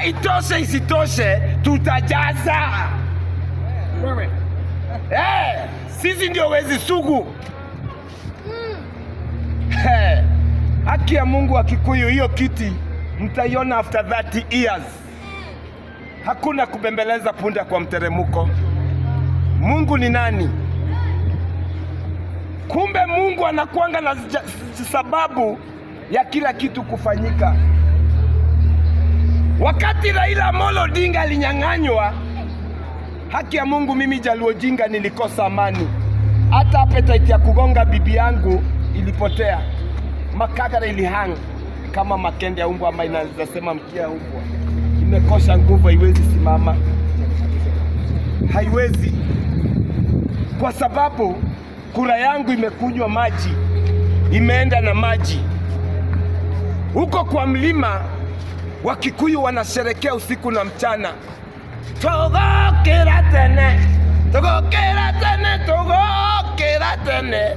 itoshe isitoshe, tutajaza. Sisi ndio wezi sugu. Haki ya Mungu wa Kikuyu, hiyo kiti mtaiona after 30 years. Hakuna kubembeleza punda kwa mteremuko. Mungu ni nani? Kumbe Mungu anakuanga na sababu ya kila kitu kufanyika. Wakati Raila Amolo Odinga alinyang'anywa, haki ya Mungu, mimi Jaluo Jinga nilikosa amani. Hata appetite ya kugonga bibi yangu ilipotea. Makagara ilihang kama makende ya umbwa, ama inaweza sema mkia ya umbwa. Imekosha nguvu, haiwezi simama. Haiwezi. Kwa sababu kura yangu imekunywa maji. Imeenda na maji. Huko kwa mlima wa Kikuyu wanasherekea usiku na mchana. Tugokera tene, tugokera tene, tugokera tene,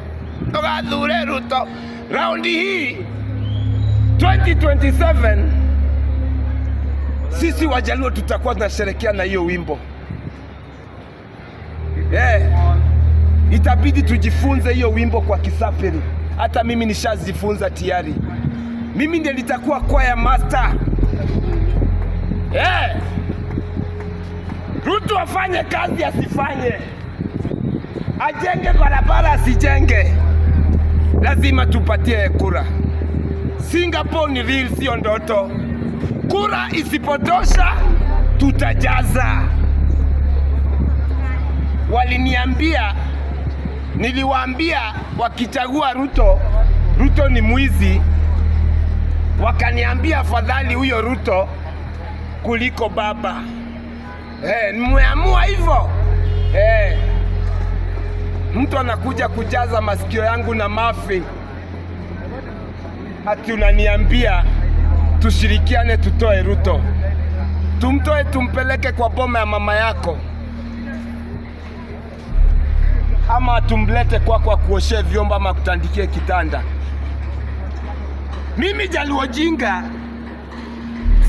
tugathure Ruto. Raundi hii 2027 sisi Wajaluo tutakuwa tunasherekea na hiyo wimbo. Itabidi tujifunze hiyo wimbo kwa Kisaperi. Hata mimi nishazifunza tayari. Mimi ndiye nitakuwa choir master. Ruto afanye kazi asifanye, ajenge barabara asijenge, lazima tupatie kura. Singapore ni real, sio ndoto. Kura isipotosha tutajaza. Waliniambia, niliwaambia wakichagua Ruto, Ruto ni mwizi. Wakaniambia afadhali huyo Ruto kuliko baba. Nimeamua hivyo. Mtu anakuja kujaza masikio yangu na mafi. Ati unaniambia tushirikiane tutoe Ruto. Tumtoe tumpeleke kwa boma ya mama yako. Ama tumlete kwa kuoshe vyombo ama kutandikie kitanda. Mimi Jaluo Jinga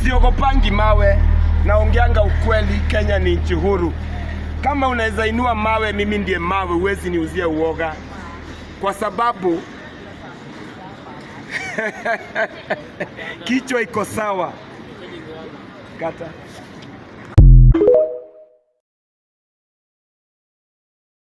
siogopangi mawe, naongeanga ukweli. Kenya ni nchi huru. Kama unaweza inua mawe, mimi ndiye mawe, huwezi niuzie uoga. Kwa sababu kichwa iko sawa. Kata.